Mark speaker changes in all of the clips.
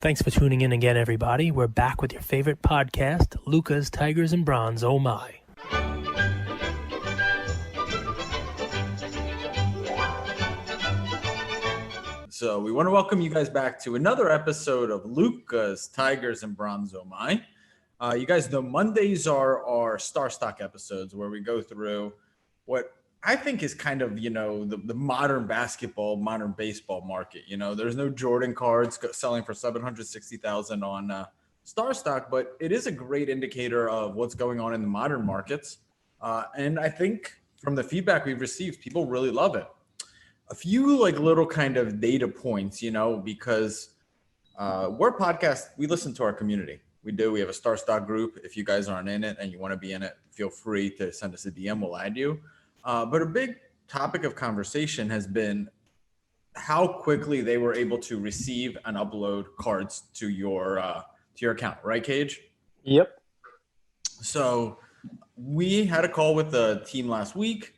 Speaker 1: Thanks for tuning in again, everybody. We're back with your favorite podcast, Luca's Tigers and Bronze. Oh my.
Speaker 2: So we want to welcome you guys back to another episode of Luca's Tigers and Bronze. Oh my. You guys know Mondays are our StarStock episodes where we go through what I think is kind of, the modern basketball, modern baseball market. There's no Jordan cards selling for $760,000 on StarStock, but it is a great indicator of what's going on in the modern markets. And I think from the feedback we've received, people really love it. A few little kind of data points, because we're a podcast, we listen to our community. We do. We have a StarStock group. If you guys aren't in it and you want to be in it, feel free to send us a DM. We'll add you. But a big topic of conversation has been how quickly they were able to receive and upload cards to your account, right, Cage?
Speaker 1: Yep.
Speaker 2: So we had a call with the team last week,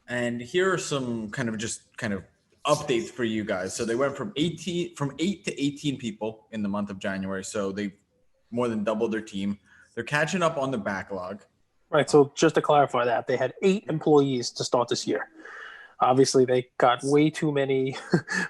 Speaker 2: and here are some kind of updates for you guys. So they went from 8 to 18 people in the month of January. So they more than doubled their team. They're catching up on the backlog.
Speaker 1: Right, so just to clarify that, they had 8 employees to start this year. Obviously, they got way too many,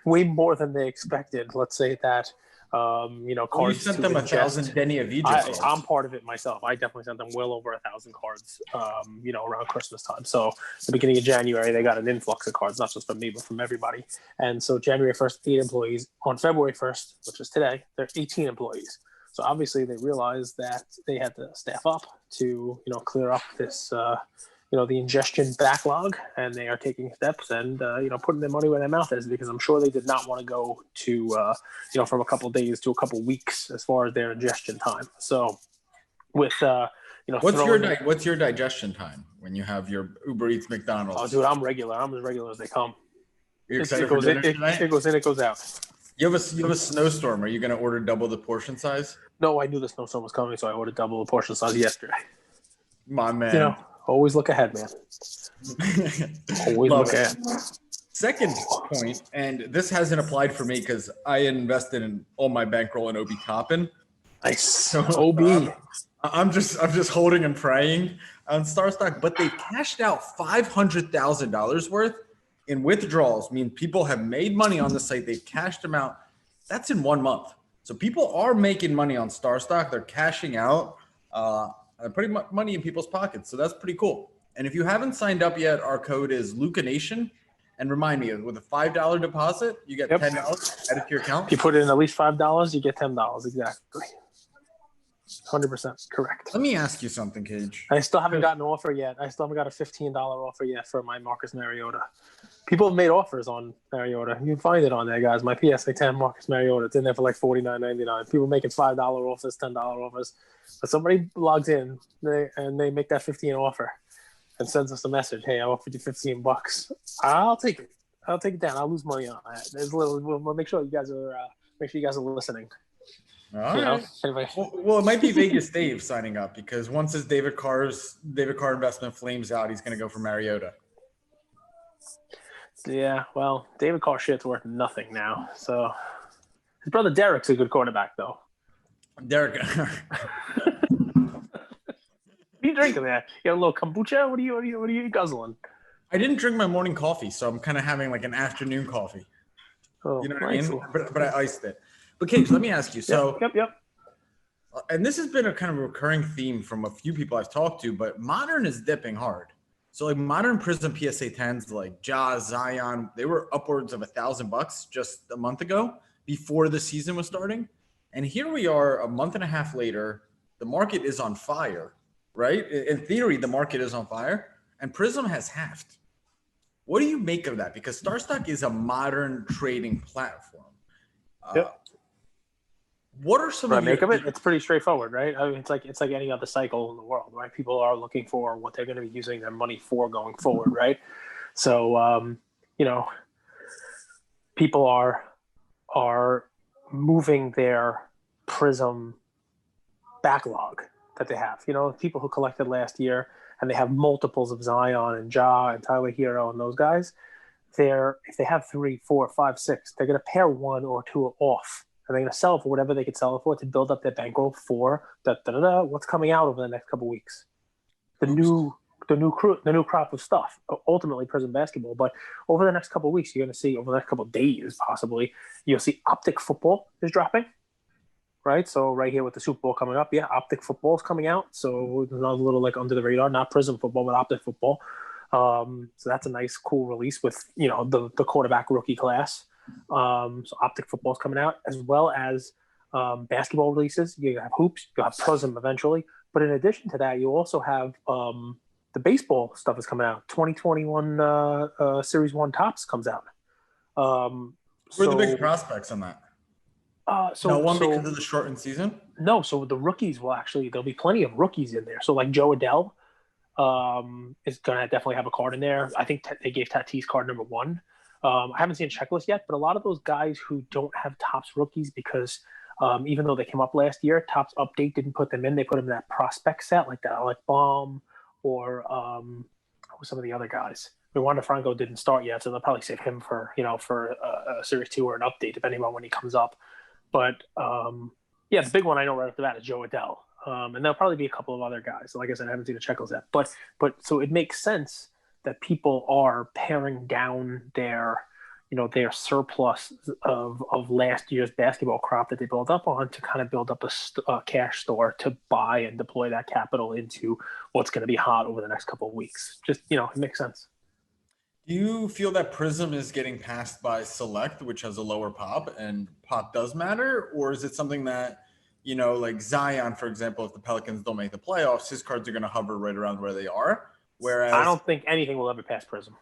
Speaker 1: way more than they expected. Let's say that, cards.
Speaker 2: You sent them 1,000 Denny of Egypt.
Speaker 1: I'm part of it myself. I definitely sent them well over 1,000 cards, around Christmas time. So the beginning of January, they got an influx of cards, not just from me, but from everybody. And so January 1st, 8 employees. On February 1st, which is today, they're 18 employees. So obviously they realized that they had to staff up to, clear up this, the ingestion backlog, and they are taking steps and, putting their money where their mouth is, because I'm sure they did not want to go to, from a couple of days to a couple of weeks as far as their ingestion time. So with,
Speaker 2: what's your digestion time when you have your Uber Eats McDonald's?
Speaker 1: Oh, dude, I'm regular. I'm as regular as they come.
Speaker 2: You're excited for dinner tonight?
Speaker 1: It goes in, it goes out.
Speaker 2: You have a snowstorm. Are you going to order double the portion size?
Speaker 1: No, I knew the snowstorm was coming, so I ordered double the portion size yesterday.
Speaker 2: My man.
Speaker 1: Always look ahead, man. Always look ahead.
Speaker 2: Second point, and this hasn't applied for me because I invested in all my bankroll in Obi Toppin.
Speaker 1: Nice.
Speaker 2: So,
Speaker 1: OB.
Speaker 2: I'm just holding and praying on StarStock, but they cashed out $500,000 worth in withdrawals. I mean, people have made money on the site. They've cashed them out. That's in 1 month. So people are making money on StarStock. They're cashing out, putting money in people's pockets. So that's pretty cool. And if you haven't signed up yet, our code is LucaNation. And remind me, with a $5 deposit, you get $10 added to your account.
Speaker 1: If you put in at least $5, you get $10. Exactly. 100% correct.
Speaker 2: Let me ask you something, Cage.
Speaker 1: I still haven't gotten an offer yet. I still haven't got a $15 offer yet for my Marcus Mariota. People have made offers on Mariota. You can find it on there, guys. My PSA 10 Marcus Mariota. It's in there for like $49.99. People making $5 offers, $10 offers. But somebody logs in and they make that 15 offer and sends us a message. Hey, I offered you $15. I'll take it. I'll take it down. I'll lose money on that. We'll make sure you guys are listening.
Speaker 2: All right.
Speaker 1: Anyway.
Speaker 2: Well, it might be Vegas Dave signing up, because once his David Carr investment flames out, he's going to go for Mariota.
Speaker 1: Yeah, well, David Carr shit's worth nothing now. So his brother Derek's a good quarterback, though.
Speaker 2: Derek.
Speaker 1: What are you drinking there? You got a little kombucha? What are you guzzling?
Speaker 2: I didn't drink my morning coffee, so I'm kind of having like an afternoon coffee.
Speaker 1: Oh,
Speaker 2: you know what
Speaker 1: nice.
Speaker 2: I mean? But I iced it. But Cage, let me ask you. So,
Speaker 1: Yep.
Speaker 2: And this has been a kind of recurring theme from a few people I've talked to, but modern is dipping hard. So like modern Prism PSA 10s, like Jaws, Zion, they were upwards of $1,000 just a month ago before the season was starting. And here we are a month and a half later, the market is on fire, right? In theory, the market is on fire, and Prism has halved. What do you make of that? Because StarStock is a modern trading platform.
Speaker 1: Yep.
Speaker 2: What are some
Speaker 1: of I make of it? It's pretty straightforward, right? I mean, it's like any other cycle in the world, right? People are looking for what they're going to be using their money for going forward, right? So, people are moving their Prism backlog that they have. People who collected last year and they have multiples of Zion and Ja and Tyler Hero and those guys. If they have 3, 4, 5, 6, they're going to pair 1 or 2 off they're going to sell it for whatever they could sell it for to build up their bankroll for what's coming out over the next couple of weeks. The new crop of stuff, ultimately Prism basketball. But over the next couple of weeks, you're going to see, over the next couple of days, possibly, you'll see Optic football is dropping, right? So right here with the Super Bowl coming up, Optic football is coming out. So it's another little like under the radar, not Prism football, but Optic football. So that's a nice, cool release with, the quarterback rookie class. So Optic football is coming out, as well as basketball releases. You have hoops, you have Prism eventually. But in addition to that, you also have the baseball stuff is coming out. 2021 Series 1 Topps comes out.
Speaker 2: Who are the big prospects on that? Because of the shortened season?
Speaker 1: No, so the rookies there'll be plenty of rookies in there. So like Joe Adell is going to definitely have a card in there. I think they gave Tatis card number 1. I haven't seen a checklist yet, but a lot of those guys who don't have Topps rookies because even though they came up last year, Topps Update didn't put them in. They put them in that prospect set like that, like Baum or some of the other guys. Wander Franco didn't start yet, so they'll probably save him for a Series 2 or an update, depending on when he comes up. But the big one I know right off the bat is Joe Adell. And there'll probably be a couple of other guys. So like I said, I haven't seen the checklist yet. But so it makes sense that people are paring down their surplus of last year's basketball crop that they built up on to kind of build up a cash store to buy and deploy that capital into what's going to be hot over the next couple of weeks. Just, it makes sense.
Speaker 2: Do you feel that Prism is getting passed by Select, which has a lower pop, and pop does matter? Or is it something that, like Zion, for example, if the Pelicans don't make the playoffs, his cards are going to hover right around where they are? Whereas
Speaker 1: I don't think anything will ever pass Prism.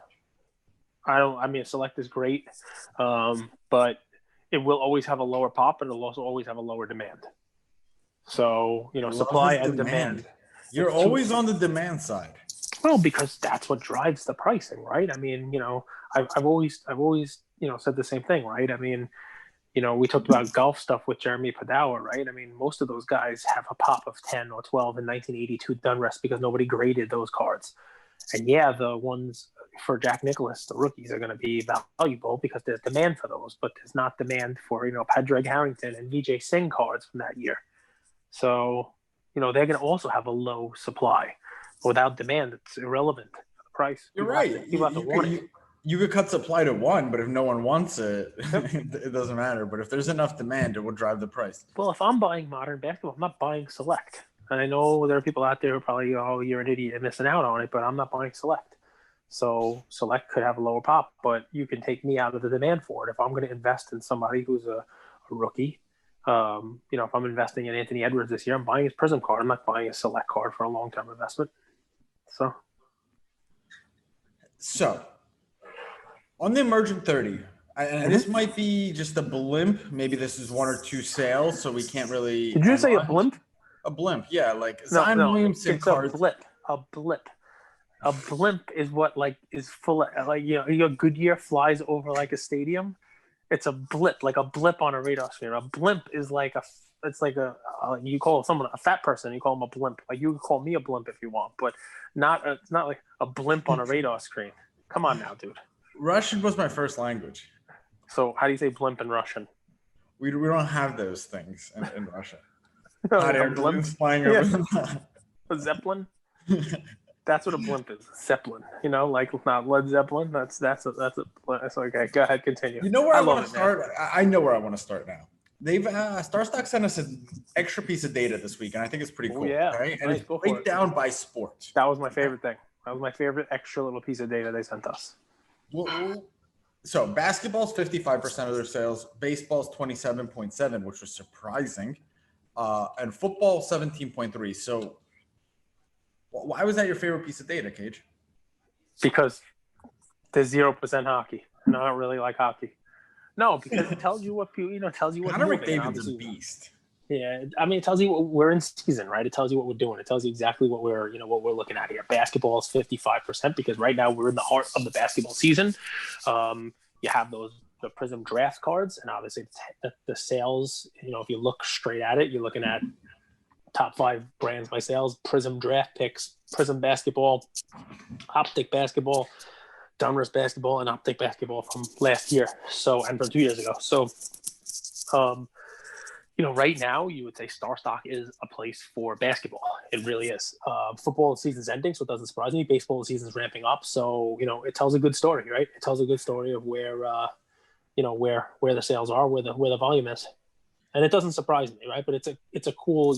Speaker 1: Select is great, but it will always have a lower pop, and it'll also always have a lower demand. So, supply and demand.
Speaker 2: You're always on the demand side.
Speaker 1: Well, because that's what drives the pricing, right? I've always said the same thing, right? We talked about golf stuff with Jeremy Padawa, right? Most of those guys have a pop of 10 or 12 in 1982 Dunrest because nobody graded those cards. And the ones for Jack Nicklaus, the rookies, are going to be valuable because there's demand for those, but there's not demand for, Padraig Harrington and Vijay Singh cards from that year. So, they're going to also have a low supply. Without demand, it's irrelevant to the price.
Speaker 2: You're right. You could cut supply to 1, but if no one wants it, it doesn't matter. But if there's enough demand, it will drive the price.
Speaker 1: Well, if I'm buying modern basketball, I'm not buying Select. And I know there are people out there who are probably, you're an idiot and missing out on it, but I'm not buying Select. So Select could have a lower pop, but you can take me out of the demand for it. If I'm going to invest in somebody who's a rookie, if I'm investing in Anthony Edwards this year, I'm buying his Prism card. I'm not buying a Select card for a long-term investment.
Speaker 2: So on the Emergent 30, and this might be just a blimp. Maybe this is 1 or 2 sales, so we can't really.
Speaker 1: Did you say a blimp?
Speaker 2: A blimp, yeah. Like Zion Williamson cards.
Speaker 1: A blip. A blimp is what is full of, Goodyear flies over like a stadium. It's a blip, like a blip on a radar screen. A blimp is like you call someone a fat person, you call them a blimp. Like you could call me a blimp if you want, but it's not like a blimp on a radar screen. Come on now, dude.
Speaker 2: Russian was my first language.
Speaker 1: So how do you say blimp in Russian?
Speaker 2: We don't have those things in Russia.
Speaker 1: Hot air balloons flying over. A Zeppelin. That's what a blimp is. Zeppelin. Like not Led Zeppelin. That's okay. Go ahead, continue.
Speaker 2: You know where I want to start? I know where I want to start now. They've StarStock sent us an extra piece of data this week, and I think it's pretty cool.
Speaker 1: Yeah,
Speaker 2: right? And it's breakdown by sport.
Speaker 1: That was my favorite thing. That was my favorite extra little piece of data they sent us.
Speaker 2: So basketball's 55% of their sales, baseball's 27.7, which was surprising, and football 17.3. So why was that your favorite piece of data, Cage?
Speaker 1: Because there's 0% hockey, and I don't really like hockey. No, because it tells you what people, tells you what.
Speaker 2: Connor McDavid's a beast.
Speaker 1: Yeah, it tells you what we're in season, right? It tells you what we're doing. It tells you exactly what we're looking at here. Basketball is 55% because right now we're in the heart of the basketball season. You have the Prism draft cards, and obviously the sales. If you look straight at it, you're looking at top 5 brands by sales: Prism draft picks, Prism basketball, Optic basketball, Donruss basketball, and Optic basketball from last year. And from 2 years ago. So Right now you would say StarStock is a place for basketball. It really is. Football season's ending, so it doesn't surprise me. Baseball season's ramping up, so it tells a good story, right? It tells a good story of where where the sales are, where the volume is, and it doesn't surprise me, right? But it's a cool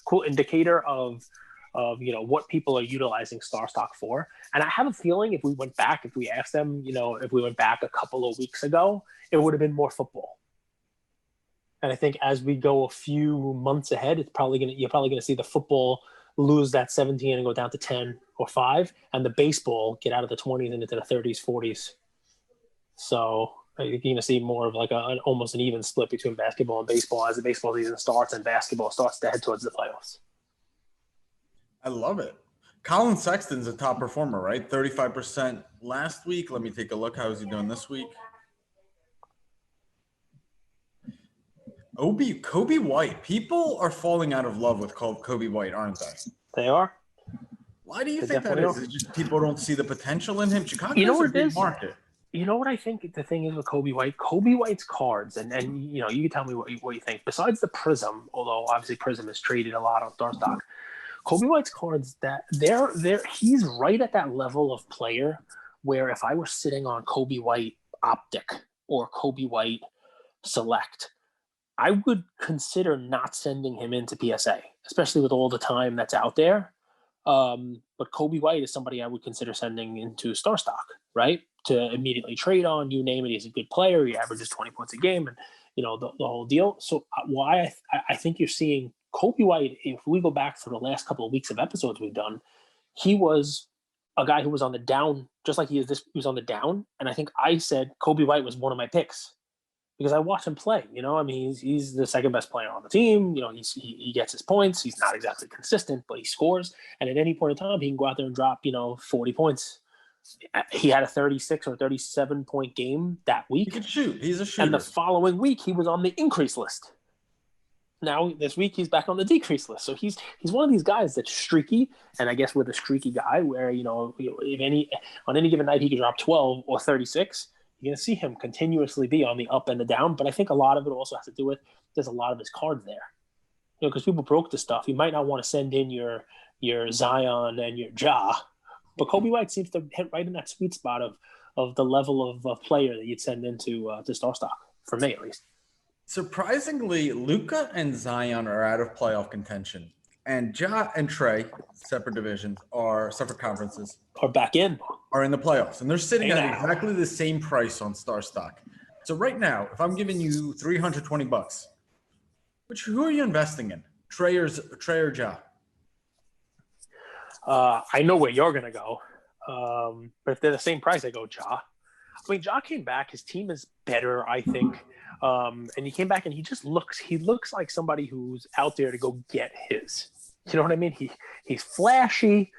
Speaker 1: cool indicator of what people are utilizing StarStock for. And I have a feeling if we asked them, if we went back a couple of weeks ago, it would have been more football. And I think as we go a few months ahead, you're probably gonna see the football lose that 17 and go down to 10 or 5, and the baseball get out of the 20s and into the 30s, 40s. So you're going to see more of like almost an even split between basketball and baseball as the baseball season starts and basketball starts to head towards the playoffs.
Speaker 2: I love it. Colin Sexton's a top performer, right? 35% last week. Let me take a look. How is he doing this week? Kobe White. People are falling out of love with Kobe White, aren't they?
Speaker 1: They are.
Speaker 2: Why do you think that is? Is it just people don't see the potential in him? Chicago's a big market.
Speaker 1: You know what I think the thing is with Kobe White? Kobe White's cards, and you can tell me what you think. Besides the Prism, although obviously Prism is traded a lot on StarStock, Kobe White's cards, that he's right at that level of player where if I were sitting on Kobe White Optic or Kobe White Select, I would consider not sending him into PSA, especially with all the time that's out there. But Kobe White is somebody I would consider sending into StarStock, right? To immediately trade on, you name it. He's a good player. He averages 20 points a game, and the whole deal. So why I think you're seeing Kobe White, if we go back for the last couple of weeks of episodes we've done, he was a guy who was on the down, just like he was on the down. And I think I said Kobe White was one of my picks because I watched him play. He's the second best player on the team. He gets his points. He's not exactly consistent, but he scores. And at any point in time, he can go out there and drop 40 points. He had a 36 or 37 point game that week.
Speaker 2: He can shoot. He's a shooter.
Speaker 1: And the following week, he was on the increase list. Now this week he's back on the decrease list. So he's one of these guys that's streaky, and I guess with a streaky guy where if on any given night he could drop 12 or 36, you're going to see him continuously be on the up and the down. But I think a lot of it also has to do with there's a lot of his cards there, because people broke the stuff. You might not want to send in your Zion and your Ja, but Kobe White seems to hit right in that sweet spot of the level of player that you'd send into to StarStock, for me at least.
Speaker 2: Surprisingly, Luka and Zion are out of playoff contention, and Ja and Trey, separate divisions, separate conferences,
Speaker 1: are back in,
Speaker 2: are in the playoffs, and they're sitting at exactly the same price on StarStock. So right now, if I'm giving you $320, who are you investing in, Trey or Ja?
Speaker 1: I know where you're gonna go, but if they're the same price, I go Ja. I mean, Ja came back. His team is better, I think. And he came back and he looks like somebody who's out there to go get his. You know what I mean? He's flashy.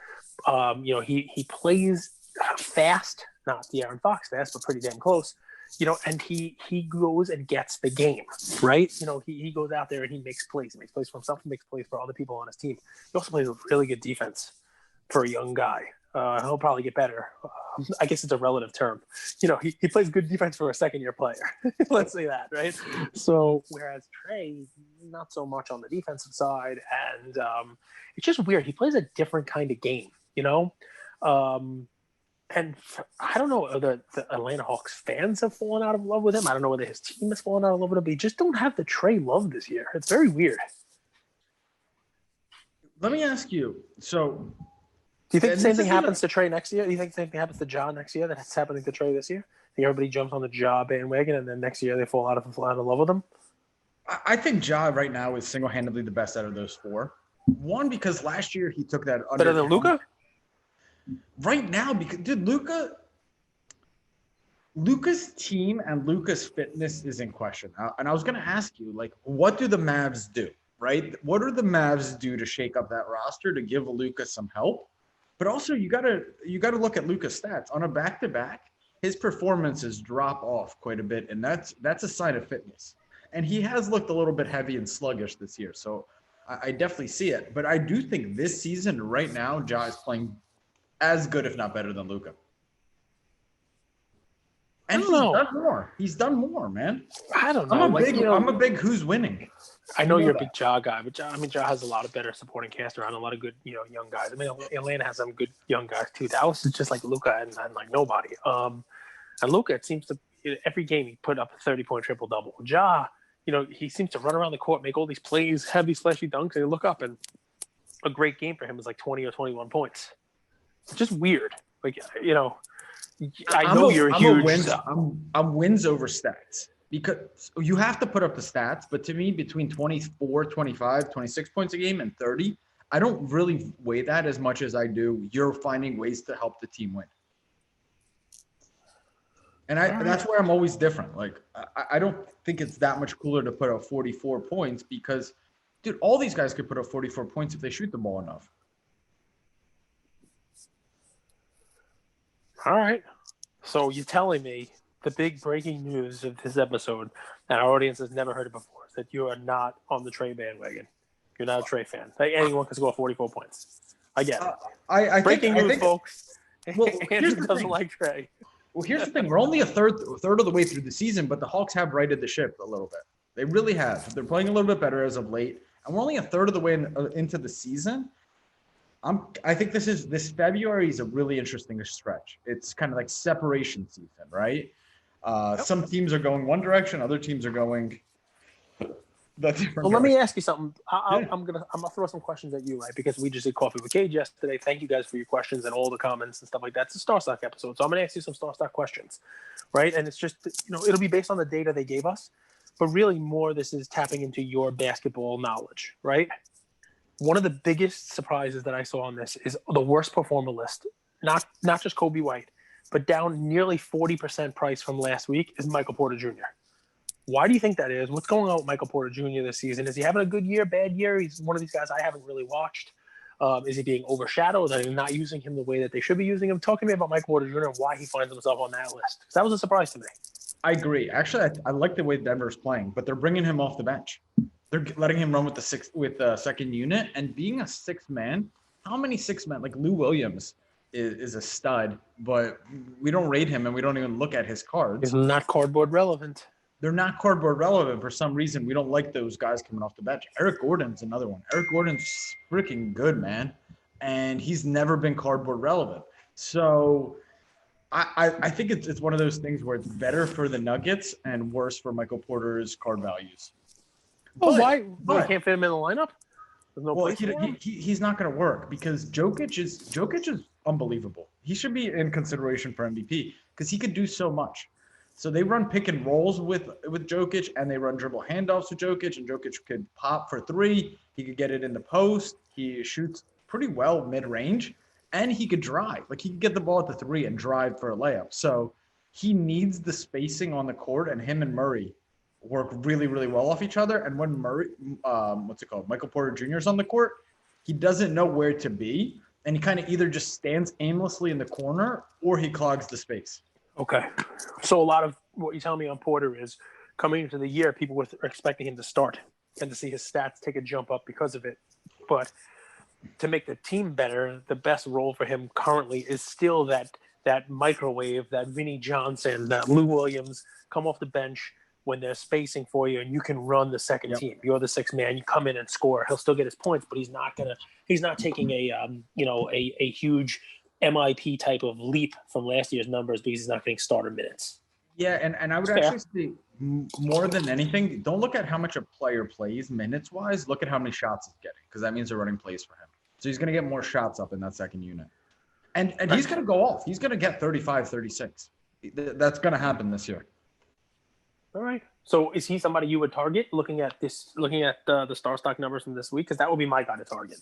Speaker 1: He plays fast, not the Aaron Fox fast, but pretty damn close. And he goes and gets the game, right? He goes out there and he makes plays. He makes plays for himself. He makes plays for other people on his team. He also plays a really good defense for a young guy. He'll probably get better. I guess it's a relative term. He plays good defense for a second-year player. Let's say that, right? So whereas Trey, not so much on the defensive side, and it's just weird. He plays a different kind of game, and I don't know whether the Atlanta Hawks fans have fallen out of love with him. I don't know whether his team has fallen out of love with him, but he just don't have the Trey love this year. It's very weird.
Speaker 2: Let me ask you, so
Speaker 1: do you think the same thing happens to Trey next year? Do you think the same thing happens to Ja next year that's happening to Trey this year? I think everybody jumps on the Ja bandwagon, and then next year they fall out of love with him?
Speaker 2: I think Ja right now is single-handedly the best out of those four. One, because last year he took that
Speaker 1: better than Luka?
Speaker 2: Right now, because dude, Luka's team and Luka's fitness is in question. And I was going to ask you, what do the Mavs do? Right? What do the Mavs do to shake up that roster to give Luka some help? But also, you gotta look at Luka's stats on a back-to-back. His performances drop off quite a bit, and that's a sign of fitness. And he has looked a little bit heavy and sluggish this year, so I definitely see it. But I do think this season, right now, Ja is playing as good, if not better, than Luka. And he's done more. He's done more, man.
Speaker 1: I don't know.
Speaker 2: I'm a big who's winning.
Speaker 1: I
Speaker 2: You
Speaker 1: know
Speaker 2: know
Speaker 1: you're a
Speaker 2: that.
Speaker 1: big Ja guy, but Ja has a lot of better supporting cast around, a lot of good, young guys. I mean, Atlanta has some good young guys too. Dallas is just like Luka and like nobody. And Luka, it seems to every game he put up a 30-point triple double. Ja, he seems to run around the court, make all these plays, have these flashy dunks, and you look up and a great game for him is like 20 or 21 points. It's just weird. Like I know you're a huge.
Speaker 2: I'm wins over stats because you have to put up the stats, but to me, between 24, 25, 26 points a game and 30, I don't really weigh that as much as I do you're finding ways to help the team win. And that's where I'm always different. Like, I don't think it's that much cooler to put up 44 points because, dude, all these guys could put up 44 points if they shoot the ball enough.
Speaker 1: All right. So you're telling me the big breaking news of this episode, and our audience has never heard it before, is that you are not on the Trey bandwagon. You're not a Trey fan. Like, anyone can score 44 points. I get it. Breaking news, folks.
Speaker 2: Well,
Speaker 1: Andrew doesn't like Trey.
Speaker 2: Well, here's the thing. We're only a third of the way through the season, but the Hawks have righted the ship a little bit. They really have. They're playing a little bit better as of late, and we're only a third of the way into the season. I think this February is a really interesting stretch. It's kind of like separation season, right? Some teams are going one direction, other teams are going the different.
Speaker 1: Well, let me ask you something. I'm gonna throw some questions at you, right? Because we just did Coffee with Cage yesterday. Thank you guys for your questions and all the comments and stuff like that. It's a StarStock episode, so I'm gonna ask you some StarStock questions, right? And it's just it'll be based on the data they gave us, but really more this is tapping into your basketball knowledge, right? One of the biggest surprises that I saw on this is the worst performer list. Not just Kobe White, but down nearly 40% price from last week is Michael Porter Jr. Why do you think that is? What's going on with Michael Porter Jr. this season? Is he having a good year, bad year? He's one of these guys I haven't really watched. Is he being overshadowed? Are they not using him the way that they should be using him? Talk to me about Michael Porter Jr. and why he finds himself on that list. Because that was a surprise to me.
Speaker 2: I agree. Actually, I like the way Denver's playing, but they're bringing him off the bench. They're letting him run with the second unit, and being a sixth man. How many six men? Like Lou Williams is a stud, but we don't rate him, and we don't even look at his cards.
Speaker 1: He's not cardboard relevant.
Speaker 2: They're not cardboard relevant for some reason. We don't like those guys coming off the bench. Eric Gordon's another one. Eric Gordon's freaking good, man, and he's never been cardboard relevant. So I think it's one of those things where it's better for the Nuggets and worse for Michael Porter's card values.
Speaker 1: Well, why you can't fit him in the lineup? There's no place for him?
Speaker 2: He's not going to work because Jokic is unbelievable. He should be in consideration for MVP because he could do so much. So they run pick and rolls with Jokic, and they run dribble handoffs with Jokic, and Jokic could pop for three. He could get it in the post. He shoots pretty well mid-range, and he could drive. Like, he could get the ball at the three and drive for a layup. So he needs the spacing on the court, and him and Murray work really, really well off each other. And when Michael Porter Jr. is on the court, he doesn't know where to be, and he kind of either just stands aimlessly in the corner or he clogs the space.
Speaker 1: Okay. So a lot of what you tell me on Porter is coming into the year, people were expecting him to start and to see his stats take a jump up because of it. But to make the team better, the best role for him currently is still that microwave, that Vinnie Johnson, that Lou Williams come off the bench when there's spacing for you and you can run the second team. You're the sixth man. You come in and score. He'll still get his points, but he's not taking a huge MIP type of leap from last year's numbers because he's not getting starter minutes.
Speaker 2: Yeah, and I would actually say more than anything, don't look at how much a player plays minutes-wise. Look at how many shots he's getting because that means they're running plays for him. So he's going to get more shots up in that second unit. And he's going to go off. He's going to get 35, 36. That's going to happen this year.
Speaker 1: All right. So is he somebody you would target looking at the StarStock numbers from this week? Because that would be my guy to target.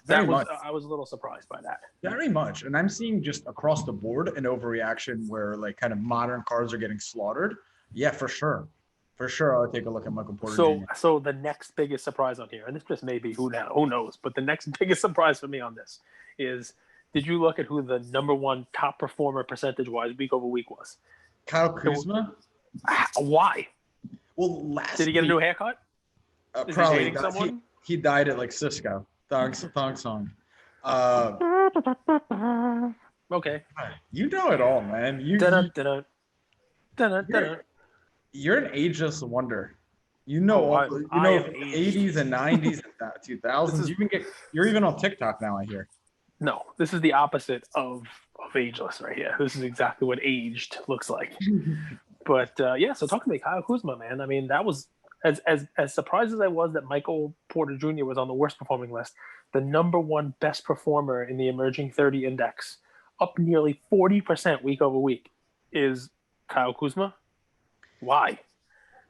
Speaker 1: I was a little surprised by that.
Speaker 2: Very much. And I'm seeing just across the board an overreaction where like kind of modern cards are getting slaughtered. Yeah, for sure. For sure, I'll take a look at Michael Porter Jr.
Speaker 1: So the next biggest surprise on here, and this just may be who knows, but the next biggest surprise for me on this is, did you look at who the number one top performer percentage-wise week over week was?
Speaker 2: Kyle Kuzma?
Speaker 1: Why?
Speaker 2: Well,
Speaker 1: did he get a new haircut?
Speaker 2: Probably. He died at like Cisco. Thong song.
Speaker 1: Okay.
Speaker 2: You know it all, man. You're an ageless wonder. You know,
Speaker 1: Oh,
Speaker 2: all,
Speaker 1: I am
Speaker 2: the
Speaker 1: aged.
Speaker 2: 80s and 90s and
Speaker 1: This
Speaker 2: 2000s.
Speaker 1: is
Speaker 2: You're even on TikTok now, I hear.
Speaker 1: no. This is the opposite of ageless right here. This is exactly what aged looks like. But yeah, so talk to me, Kyle Kuzma, man. I mean, that was as surprised as I was that Michael Porter Jr. was on the worst performing list. The number one best performer in the emerging 30 index, up nearly 40% week over week, is Kyle Kuzma. Why?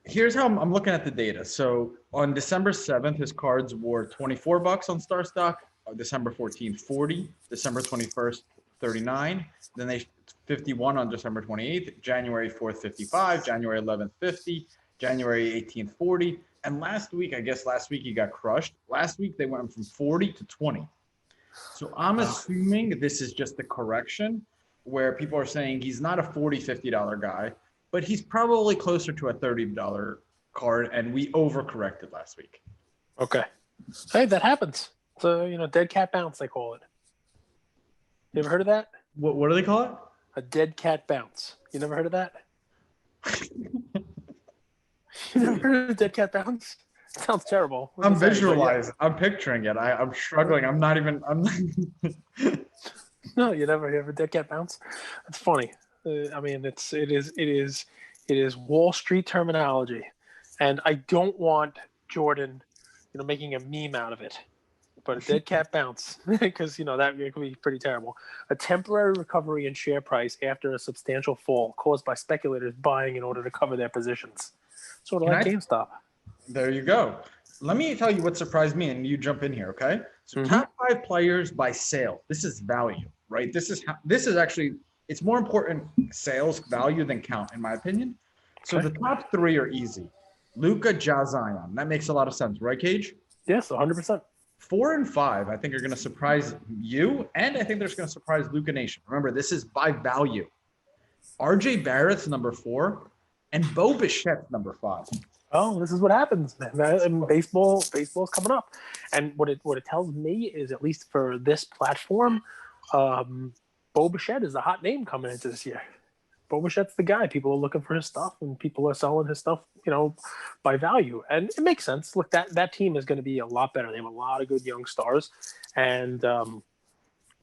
Speaker 2: Here's how I'm looking at the data. So on December 7th, his cards were $24 on StarStock. December 14th, 40. December 21st, 39. Then they 51 on December 28th. January 4th, 55. January 11th, 50. January 18th, 40. And last week he got crushed. Last week they went from 40 to 20. So I'm assuming this is just a correction where people are saying he's not a $40, $50 guy, but he's probably closer to a $30 card, and we overcorrected last week.
Speaker 1: Okay. Hey, that happens. So, dead cat bounce, they call it. You ever heard of that?
Speaker 2: What do they call it?
Speaker 1: A dead cat bounce. You never heard of that? You never heard of a dead cat bounce? It sounds terrible.
Speaker 2: I'm visualizing. Yeah. I'm picturing it. I'm struggling. I'm not.
Speaker 1: No, you never hear of a dead cat bounce? That's funny. I mean, it is Wall Street terminology, and I don't want Jordan, making a meme out of it. But a dead cat bounce, because that could be pretty terrible. A temporary recovery in share price after a substantial fall caused by speculators buying in order to cover their positions. Sort of like GameStop.
Speaker 2: There you go. Let me tell you what surprised me, and you jump in here, okay? So top 5 players by sale. This is value, right? This is actually, it's more important sales value than count, in my opinion. So the top 3 are easy. Luka, Ja, Zion. That makes a lot of sense, right, Cage?
Speaker 1: Yes, 100%.
Speaker 2: 4 and 5, I think, are going to surprise you, and I think they're going to surprise Luka Nation. Remember, this is by value. RJ Barrett's number 4, and Bo Bichette's number 5.
Speaker 1: Oh, this is what happens, man. Baseball's coming up, and what it tells me is, at least for this platform, Bo Bichette is a hot name coming into this year. Bo Bichette's the guy. People are looking for his stuff, and people are selling his stuff, by value, and it makes sense. Look, that team is going to be a lot better. They have a lot of good young stars, and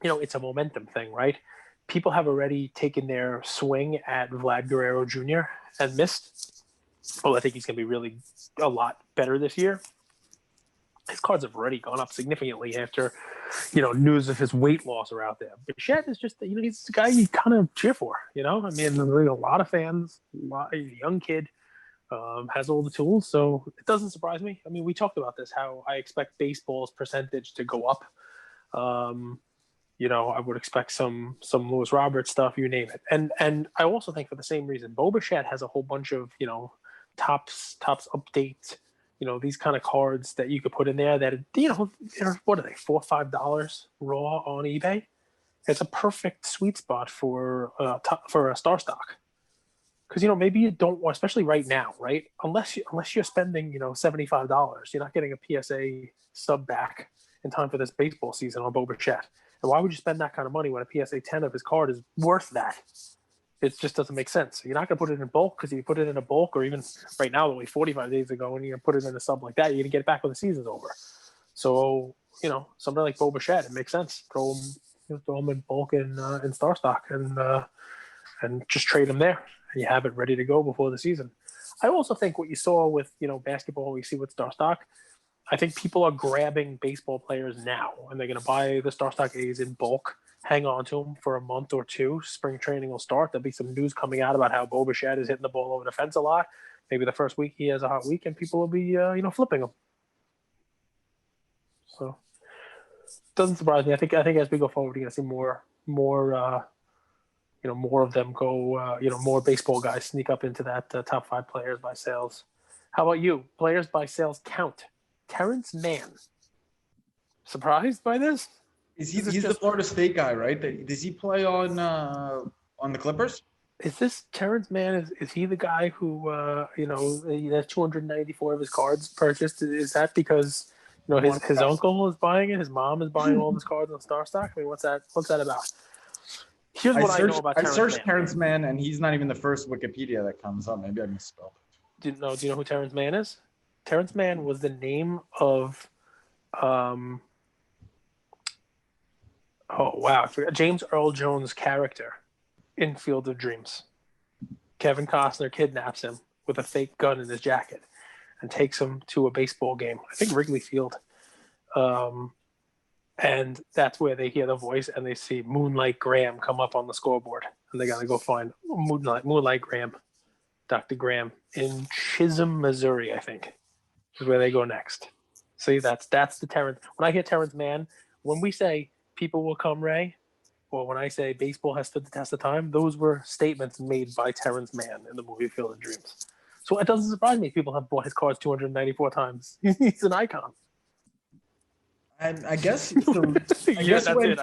Speaker 1: it's a momentum thing, right? People have already taken their swing at Vlad Guerrero Jr. and missed. Oh, I think he's going to be really a lot better this year. His cards have already gone up significantly after, news of his weight loss are out there. Bichette is just, he's the guy you kind of cheer for, I mean, there's a lot of fans, a young kid, has all the tools, so it doesn't surprise me. I mean, we talked about this, how I expect baseball's percentage to go up. I would expect some Lewis Roberts stuff, you name it. And I also think for the same reason, Bo Bichette has a whole bunch of, tops updates, these kind of cards that you could put in there that, they're, what are they, $4 or $5 raw on eBay? It's a perfect sweet spot for a StarStock. Because, maybe you don't, especially right now, right? Unless you're spending, $75, you're not getting a PSA sub back in time for this baseball season on Bo Bichette. And why would you spend that kind of money when a PSA 10 of his card is worth that? It just doesn't make sense. You're not going to put it in bulk, because if you put it in a bulk, or even right now, only 45 days ago, and you put it in a sub like that, you're going to get it back when the season's over. So, something like Bo Bichette, it makes sense. Throw him in bulk in StarStock and just trade him there. And you have it ready to go before the season. I also think what you saw with, basketball, we see with StarStock, I think people are grabbing baseball players now, and they're going to buy the StarStock A's in bulk, hang on to them for a month or two. Spring training will start. There'll be some news coming out about how Bo Bichette is hitting the ball over the fence a lot. Maybe the first week he has a hot week, and people will be, flipping him. So, doesn't surprise me. I think as we go forward, you're going to see more of them go, more baseball guys sneak up into that top 5 players by sales. How about you? Players by sales count. Terrence Mann. Surprised by this?
Speaker 2: He's the Florida State guy, right? Does he play on the Clippers?
Speaker 1: Is this Terrence Mann? Is he the guy who, he has 294 of his cards purchased? Is that because, his uncle is buying it? His mom is buying all of his cards on StarStock? I mean, what's that about? Here's what I know about Terrence Mann. I searched
Speaker 2: Terrence Mann, and he's not even the first Wikipedia that comes up. Maybe I misspelled it.
Speaker 1: Do you know who Terrence Mann is? Terrence Mann was the name of, oh wow, I forgot, James Earl Jones' character in Field of Dreams. Kevin Costner kidnaps him with a fake gun in his jacket and takes him to a baseball game. I think Wrigley Field. And that's where they hear the voice and they see Moonlight Graham come up on the scoreboard. And they got to go find Moonlight Graham, Dr. Graham, in Chisholm, Missouri, I think, is where they go next. See, that's the Terrence. When I hear Terrence Mann, when we say people will come, Ray, or when I say baseball has stood the test of time, those were statements made by Terrence Mann in the movie Field of Dreams. So it doesn't surprise me people have bought his cards 294 times. He's an icon.
Speaker 2: And I guess so,
Speaker 1: that's it.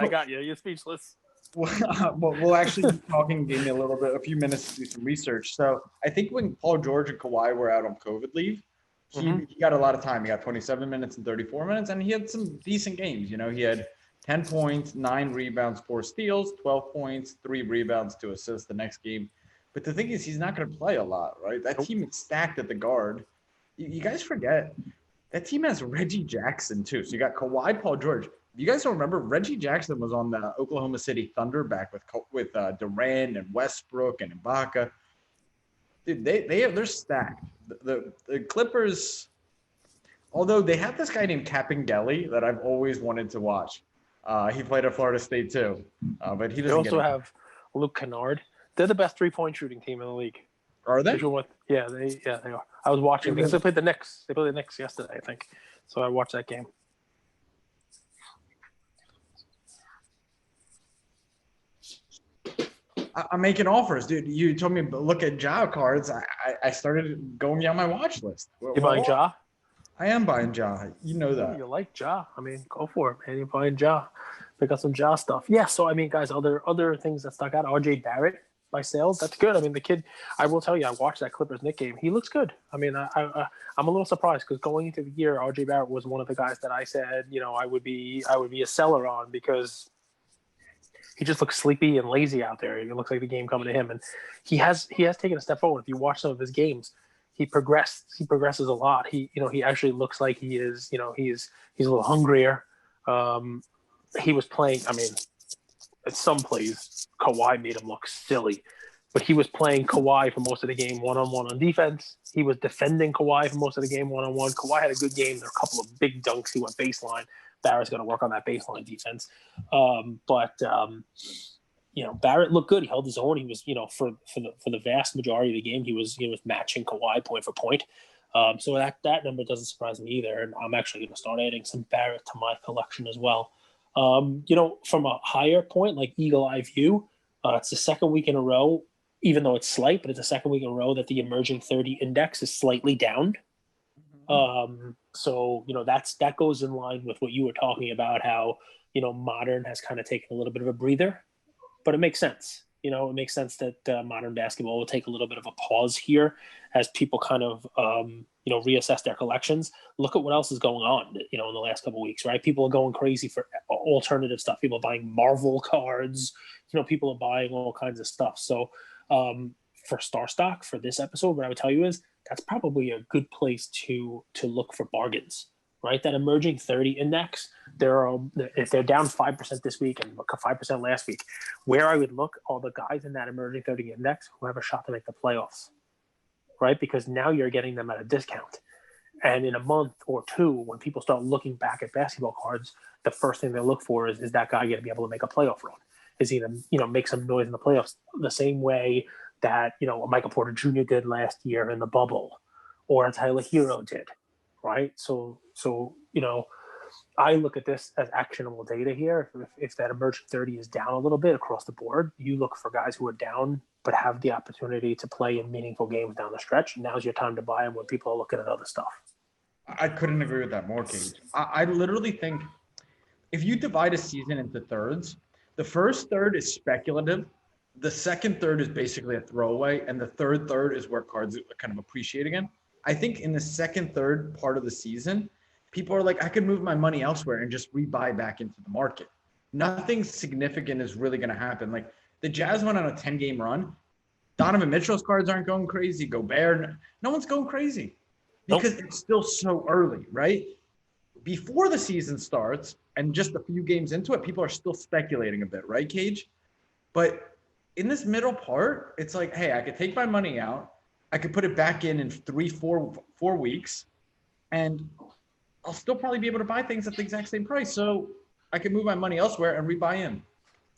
Speaker 1: I got you. You're speechless.
Speaker 2: We'll actually be talking, gave me a few minutes to do some research. So I think when Paul George and Kawhi were out on COVID leave, he got a lot of time. He got 27 minutes and 34 minutes, and he had some decent games. You know, he had 10 points, 9 rebounds, 4 steals, 12 points, 3 rebounds, 2 assists the next game. But the thing is, he's not going to play a lot, right? That team is stacked at the guard. You guys forget that team has Reggie Jackson too. So you got Kawhi, Paul George. You guys don't remember Reggie Jackson was on the Oklahoma City Thunder back with Durant and Westbrook and Ibaka. Dude, they're stacked. The Clippers, although they have this guy named Capingeli that I've always wanted to watch. He played at Florida State too, but he doesn't.
Speaker 1: They also have Luke Kennard. They're the best 3-point shooting team in the league.
Speaker 2: Are they?
Speaker 1: Yeah, they are. I was watching because they played the Knicks. They played the Knicks yesterday, I think. So I watched that game.
Speaker 2: I'm making offers, dude. You told me to look at Ja cards. I started going down my watch list.
Speaker 1: You buying Ja?
Speaker 2: I am buying Ja. You know that.
Speaker 1: You like Ja? I mean, go for it, man. You're buying Ja. Pick up some Ja stuff. Yeah. So I mean, guys, other things that stuck out. RJ Barrett by sales. That's good. I mean, the kid. I will tell you, I watched that Clippers Knicks game. He looks good. I mean, I'm a little surprised because going into the year, RJ Barrett was one of the guys that I said, I would be a seller on because he just looks sleepy and lazy out there. It looks like the game coming to him, and he has taken a step forward. If you watch some of his games, he progresses a lot. He actually looks like he is. He's a little hungrier. He was playing. I mean, at some plays, Kawhi made him look silly, but he was playing Kawhi for most of the game one-on-one on defense. He was defending Kawhi for most of the game one-on-one. Kawhi had a good game. There were a couple of big dunks. He went baseline. Barrett's going to work on that baseline defense. Barrett looked good. He held his own. He was, for the vast majority of the game, he was matching Kawhi point for point. So that number doesn't surprise me either. And I'm actually going to start adding some Barrett to my collection as well. From a higher point, like Eagle Eye View, it's the second week in a row, even though it's slight, but it's the second week in a row that the emerging 30 index is slightly down. So that goes in line with what you were talking about, how, modern has kind of taken a little bit of a breather, but it makes sense. It makes sense that modern basketball will take a little bit of a pause here as people kind of, reassess their collections. Look at what else is going on, in the last couple of weeks, right? People are going crazy for alternative stuff. People are buying Marvel cards, people are buying all kinds of stuff. So for StarStock, for this episode, what I would tell you is that's probably a good place to look for bargains, right? That emerging 30 index, if they're down 5% this week and 5% last week, where I would look are the guys in that emerging 30 index who have a shot to make the playoffs, right? Because now you're getting them at a discount. And in a month or two, when people start looking back at basketball cards, the first thing they look for is that guy going to be able to make a playoff run? Is he going to, make some noise in the playoffs the same way that, Michael Porter Jr. did last year in the bubble, or Tyler Hero did, right? So I look at this as actionable data here. If that emerging 30 is down a little bit across the board, you look for guys who are down but have the opportunity to play in meaningful games down the stretch. Now's your time to buy them when people are looking at other stuff.
Speaker 2: I couldn't agree with that more, Cage. I literally think if you divide a season into thirds, the first third is speculative. The second third is basically a throwaway, and the third is where cards kind of appreciate again. I think in the second, third part of the season, people are like, I could move my money elsewhere and just rebuy back into the market. Nothing significant is really going to happen. Like the Jazz went on a 10-game run. Donovan Mitchell's cards aren't going crazy. Gobert, no one's going crazy. because it's still so early, right? Before the season starts and just a few games into it, people are still speculating a bit, right, Cage? But in this middle part, it's like, hey, I could take my money out, I could put it back in 4 weeks, and I'll still probably be able to buy things at the exact same price. So I can move my money elsewhere and rebuy in.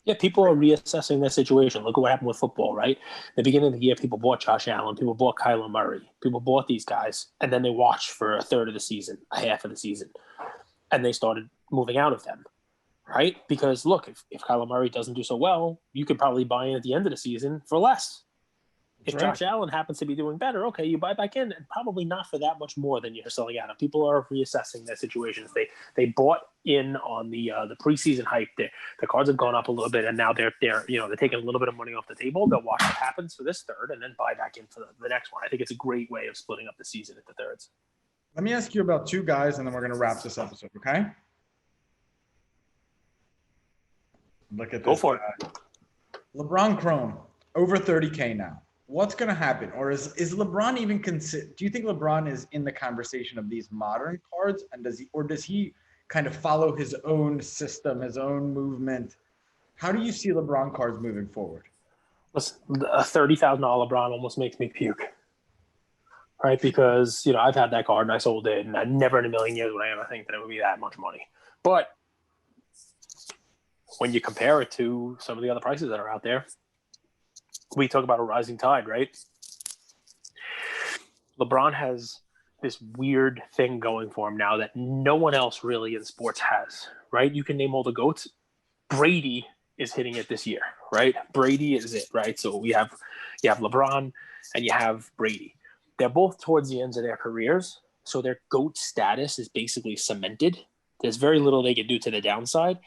Speaker 1: Yeah, people are reassessing their situation. Look at what happened with football, right? At the beginning of the year, people bought Josh Allen, people bought Kyler Murray, people bought these guys, and then they watched for a third of the season, a half of the season, and they started moving out of them, right? Because look, if Kyler Murray doesn't do so well, you could probably buy in at the end of the season for less. If Josh Allen happens to be doing better, okay, you buy back in, and probably not for that much more than you're selling out of. People are reassessing their situations. They bought in on the preseason hype. The cards have gone up a little bit, and now they're taking a little bit of money off the table. They'll watch what happens for this third, and then buy back in for the next one. I think it's a great way of splitting up the season into thirds.
Speaker 2: Let me ask you about two guys, and then we're going to wrap this episode, okay? Look at this.
Speaker 1: Go for it.
Speaker 2: LeBron Chrome, over 30K now. What's going to happen? Or is LeBron even do you think LeBron is in the conversation of these modern cards? And does he kind of follow his own system, his own movement? How do you see LeBron cards moving forward?
Speaker 1: Listen, a $30,000 LeBron almost makes me puke. Right? Because, I've had that card and I sold it, and I never in a million years would I ever think that it would be that much money. But when you compare it to some of the other prices that are out there, we talk about a rising tide, right? LeBron has this weird thing going for him now that no one else really in sports has, right? You can name all the GOATs. Brady is hitting it this year, right? Brady is it, right? So you have LeBron and you have Brady. They're both towards the ends of their careers, so their GOAT status is basically cemented. There's very little they can do to the downside.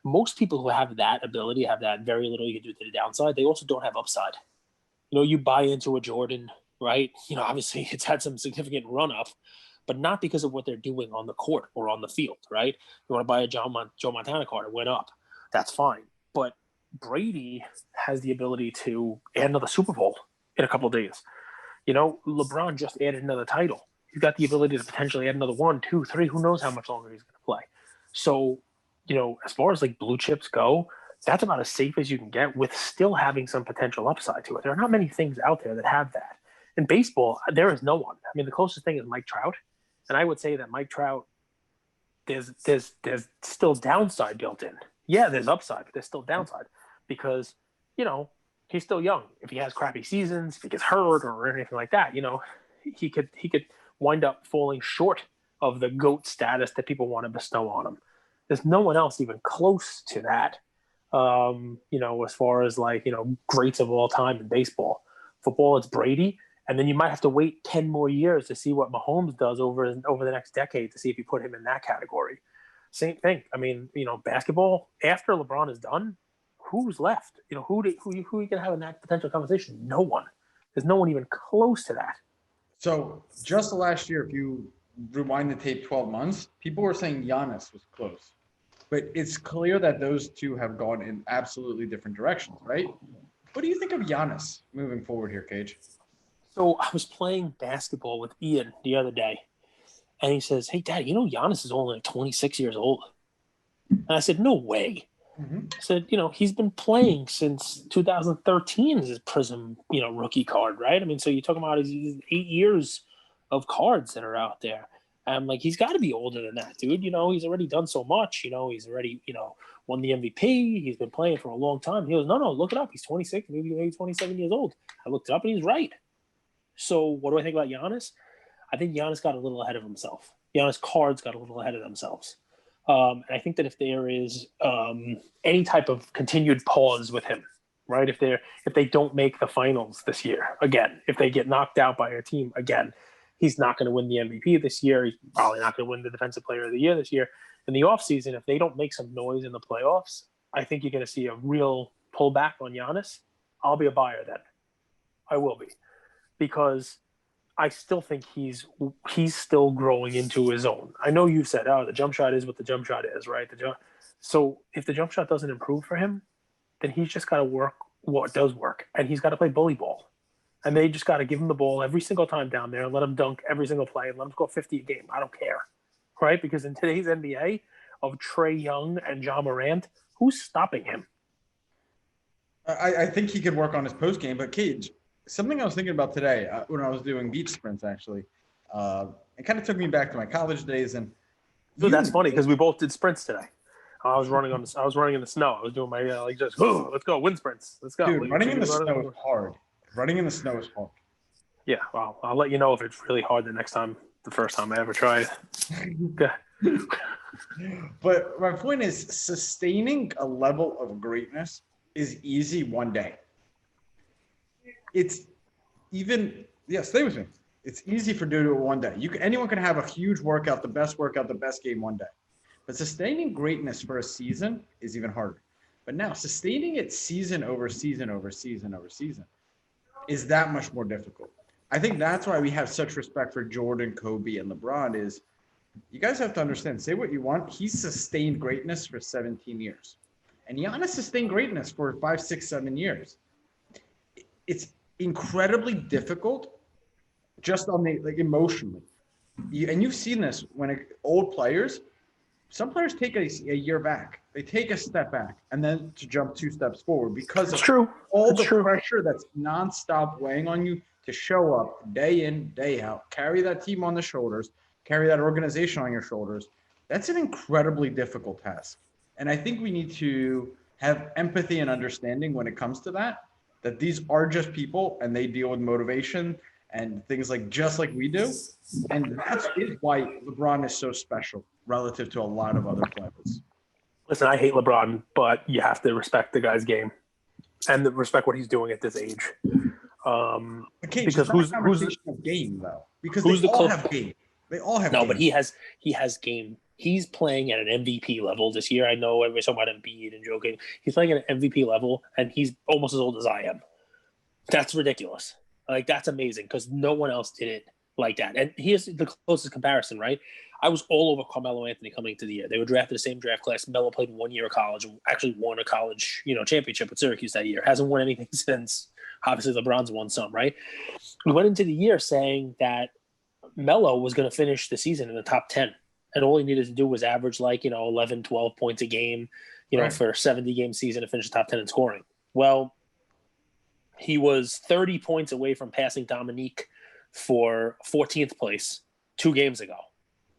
Speaker 1: Most people who have that ability have that very little you can do to the downside. They also don't have upside. You buy into a Jordan, right? Obviously it's had some significant run up, but not because of what they're doing on the court or on the field, right? You want to buy a Joe Montana card, it went up. That's fine. But Brady has the ability to add another Super Bowl in a couple of days. LeBron just added another title. He's got the ability to potentially add another 1, 2, 3. Who knows how much longer he's going to play? So, as far as like blue chips go, that's about as safe as you can get with still having some potential upside to it. There are not many things out there that have that. In baseball, there is no one. I mean, the closest thing is Mike Trout. And I would say that Mike Trout, there's still downside built in. Yeah, there's upside, but there's still downside because, he's still young. If he has crappy seasons, if he gets hurt or anything like that, he could wind up falling short of the GOAT status that people want to bestow on him. There's no one else even close to that, as far as greats of all time in baseball. Football, it's Brady, and then you might have to wait 10 more years to see what Mahomes does over the next decade to see if you put him in that category. Same thing. I mean, basketball, after LeBron is done, who's left? Who you can have in that potential conversation? No one. There's no one even close to that.
Speaker 2: So just the last year, if you rewind the tape 12 months, people were saying Giannis was close. But it's clear that those two have gone in absolutely different directions, right? What do you think of Giannis moving forward here, Cage?
Speaker 1: So I was playing basketball with Ian the other day, and he says, "Hey, Dad, Giannis is only 26 years old." And I said, "No way."
Speaker 2: Mm-hmm.
Speaker 1: I said, he's been playing since 2013 as his Prism, rookie card, right? I mean, so you're talking about his 8 years of cards that are out there. I'm like, he's got to be older than that, dude. He's already done so much. He's already, won the MVP. He's been playing for a long time. He goes, no, look it up. He's 26, maybe 27 years old. I looked it up, and he's right. So what do I think about Giannis? I think Giannis got a little ahead of himself. Giannis cards got a little ahead of themselves. And I think that if there is any type of continued pause with him, right? If they don't make the finals this year again, if they get knocked out by a team again, he's not going to win the MVP this year. He's probably not going to win the Defensive Player of the Year this year. In the offseason, if they don't make some noise in the playoffs, I think you're going to see a real pullback on Giannis. I'll be a buyer then. I will be, because I still think he's still growing into his own. I know you said, the jump shot is what the jump shot is, right? So if the jump shot doesn't improve for him, then he's just got to work what does work, and he's got to play bully ball. And they just got to give him the ball every single time down there and let him dunk every single play and let him score 50 a game. I don't care, right? Because in today's NBA of Trae Young and John Morant, who's stopping him?
Speaker 2: I think he could work on his post game, but Cage, something I was thinking about today when I was doing beach sprints, actually, it kind of took me back to my college days. And
Speaker 1: Dude, that's funny because we both did sprints today. I was running in the snow. I was doing my let's go wind sprints. Let's go.
Speaker 2: Dude, running in the snow is hard. Running in the snow is hard.
Speaker 1: Yeah, well, I'll let you know if it's really hard the first time I ever try it.
Speaker 2: But my point is, sustaining a level of greatness is easy one day. It's even, stay with me. It's easy for doing it one day. Anyone can have a huge workout, the best game one day. But sustaining greatness for a season is even harder. But now sustaining it season over season over season over season is that much more difficult. I think that's why we have such respect for Jordan, Kobe, and LeBron is you guys have to understand, say what you want. He sustained greatness for 17 years. And Giannis sustained greatness for 5, 6, 7 years. It's incredibly difficult just on the emotionally. And you've seen this when old players, some players take a year back. They take a step back and then to jump 2 steps forward because of all the pressure that's nonstop weighing on you to show up day in, day out, carry that team on the shoulders, carry that organization on your shoulders. That's an incredibly difficult task. And I think we need to have empathy and understanding when it comes to that these are just people and they deal with motivation and things just like we do. And that's why LeBron is so special relative to a lot of other players.
Speaker 1: Listen, I hate LeBron, but you have to respect the guy's game and respect what he's doing at this age.
Speaker 2: Because who's the game though? Because they all have game. They all have game.
Speaker 1: But he has game. He's playing at an MVP level this year. I know everybody's talking about Embiid and joking. He's playing at an MVP level, and he's almost as old as I am. That's ridiculous. That's amazing because no one else did it like that. And here's the closest comparison, right? I was all over Carmelo Anthony coming into the year. They were drafted the same draft class. Melo played 1 year of college, actually won a college, championship with Syracuse that year. Hasn't won anything since. Obviously, LeBron's won some, right? We went into the year saying that Melo was going to finish the season in the top 10. And all he needed to do was average 11, 12 points a game, for a 70-game season to finish the top 10 in scoring. Well, he was 30 points away from passing Dominique for 14th place 2 games ago.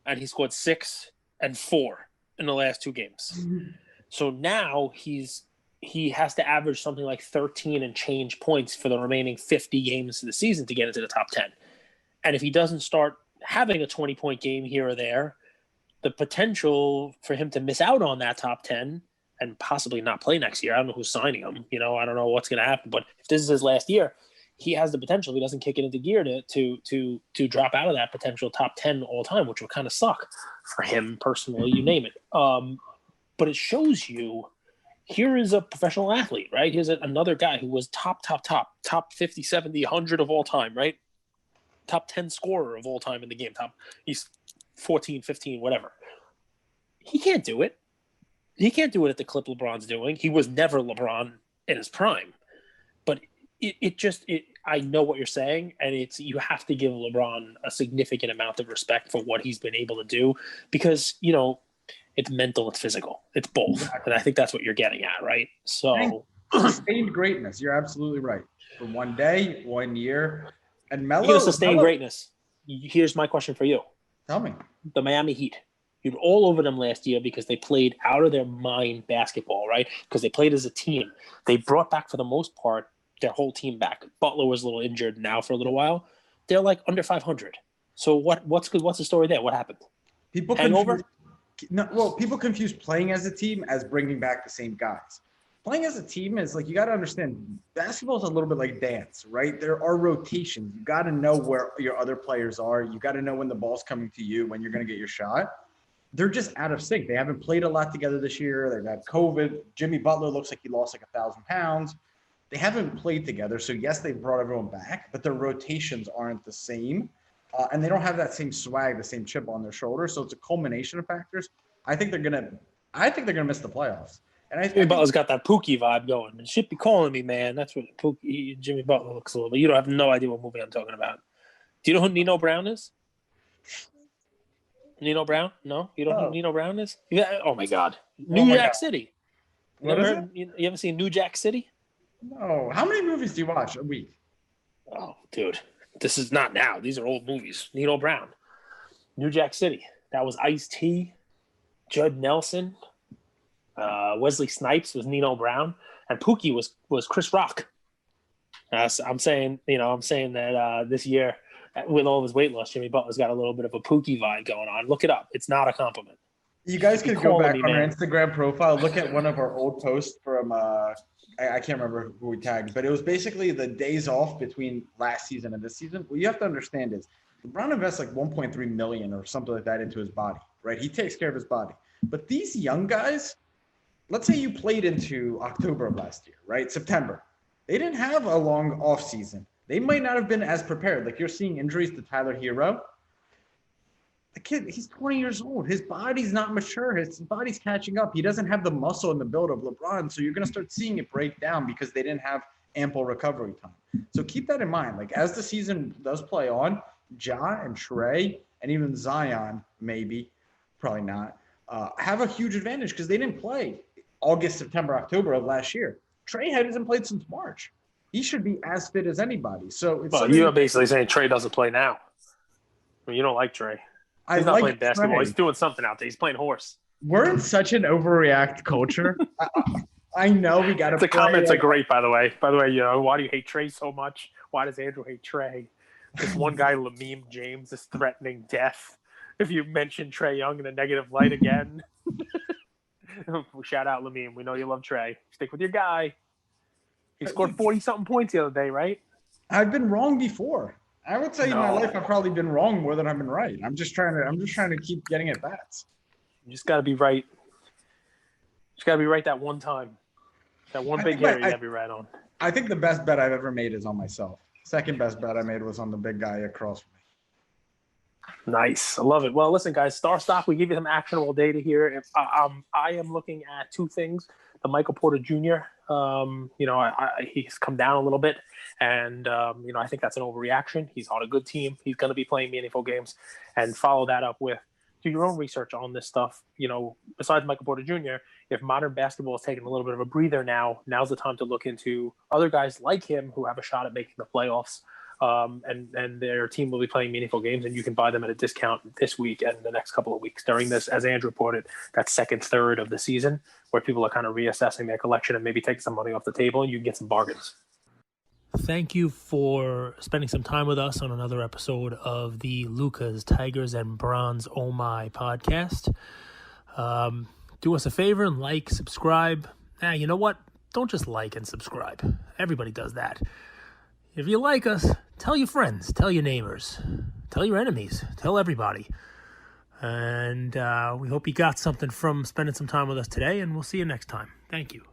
Speaker 1: And he scored 6 and 4 in the last 2 games. Mm-hmm. So now he has to average something like 13 and change points for the remaining 50 games of the season to get into the top 10. And if he doesn't start having a 20-point game here or there, the potential for him to miss out on that top 10 and possibly not play next year. I don't know who's signing him. I don't know what's going to happen. But if this is his last year, he has the potential, if he doesn't kick it into gear, to drop out of that potential top 10 all time, which would kind of suck for him personally, you name it. But it shows you, here is a professional athlete, right? Here's another guy who was top 50, 70, 100 of all time, right? Top 10 scorer of all time in the game. He's 14, 15, whatever. He can't do it. He can't do it at the clip LeBron's doing. He was never LeBron in his prime. But I know what you're saying, and you have to give LeBron a significant amount of respect for what he's been able to do because, it's mental, it's physical, it's both. Exactly. And I think that's what you're getting at, right? So
Speaker 2: sustained greatness. You're absolutely right. For 1 day, 1 year. And Melo
Speaker 1: sustained greatness. Here's my question for you.
Speaker 2: Tell me.
Speaker 1: The Miami Heat. You're all over them last year because they played out of their mind basketball, right? Because they played as a team. They brought back, for the most part, their whole team back. Butler was a little injured now for a little while. They're under 500. So what's good? What's the story there? What happened?
Speaker 2: People confuse playing as a team as bringing back the same guys. Playing as a team is you got to understand, basketball is a little bit like dance, right? There are rotations. You got to know where your other players are. You got to know when the ball's coming to you, when you're going to get your shot. They're just out of sync. They haven't played a lot together this year. They've had COVID. Jimmy Butler looks like he lost 1,000 pounds. They haven't played together. So yes, they've brought everyone back, but their rotations aren't the same. And they don't have that same swag, the same chip on their shoulder. So it's a culmination of factors. I think they're gonna miss the playoffs. And
Speaker 1: Jimmy Butler's got that Pookie vibe going. It should be calling me, man. That's what Jimmy Butler looks a little bit. You don't have no idea what movie I'm talking about. Do you know who Nino Brown is? Nino Brown? No? You don't know who Nino Brown is? Yeah. Oh, my God. New Jack City.
Speaker 2: What is it?
Speaker 1: You ever seen New Jack City?
Speaker 2: No. How many movies do you watch a week?
Speaker 1: Oh, dude. This is not now. These are old movies. Nino Brown. New Jack City. That was Ice-T, Judd Nelson, Wesley Snipes was Nino Brown, and Pookie was Chris Rock. I'm saying that this year, with all of his weight loss, Jimmy Butler's got a little bit of a Pookie vibe going on. Look it up. It's not a compliment.
Speaker 2: You guys could go back on our Instagram profile, look at one of our old posts from I can't remember who we tagged, but it was basically the days off between last season and this season. What you have to understand is LeBron invests like $1.3 million or something like that into his body, right? He takes care of his body. But these young guys, let's say you played into October of last year, right? September. They didn't have a long off season. They might not have been as prepared. Like you're seeing injuries to Tyler Hero. The kid, he's 20 years old. His body's not mature. His body's catching up. He doesn't have the muscle and the build of LeBron. So you're going to start seeing it break down because they didn't have ample recovery time. So keep that in mind. Like as the season does play on, Ja and Trey and even Zion, maybe, probably not, have a huge advantage because they didn't play August, September, October of last year. Trey hasn't played since March. He should be as fit as anybody. So
Speaker 1: you're basically saying Trey doesn't play now. I mean, you don't like Trey. He's not playing basketball. Trey. He's doing something out there. He's playing horse.
Speaker 2: We're in such an overreact culture. I know we got to.
Speaker 1: The comments are great, by the way. By the way, why do you hate Trey so much? Why does Andrew hate Trey? This one guy, Lamim James, is threatening death if you mention Trey Young in a negative light again. Shout out Lamim. We know you love Trey. Stick with your guy. He scored 40-something points the other day, right?
Speaker 2: I've been wrong before. I would say in my life I've probably been wrong more than I've been right. I'm just trying to keep getting at bats.
Speaker 1: You just got to be right. Just got to be right that one time. That one big area you got to be right on.
Speaker 2: I think the best bet I've ever made is on myself. Second best bet I made was on the big guy across from me.
Speaker 1: Nice. I love it. Well, listen, guys, StarStock, we give you some actionable data here. I am looking at two things. The Michael Porter Jr., he's come down a little bit. And, I think that's an overreaction. He's on a good team. He's going to be playing meaningful games. And follow that up with, do your own research on this stuff. Besides Michael Porter Jr., if modern basketball is taking a little bit of a breather now's the time to look into other guys like him who have a shot at making the playoffs. And their team will be playing meaningful games, and you can buy them at a discount this week and the next couple of weeks during this, as Andrew reported, that second third of the season where people are kind of reassessing their collection and maybe take some money off the table and you can get some bargains. Thank you for spending some time with us on another episode of the Lucas, Tigers, and Bronze Oh My podcast. Do us a favor and like, subscribe. You know what? Don't just like and subscribe. Everybody does that. If you like us, tell your friends, tell your neighbors, tell your enemies, tell everybody. And we hope you got something from spending some time with us today, and we'll see you next time. Thank you.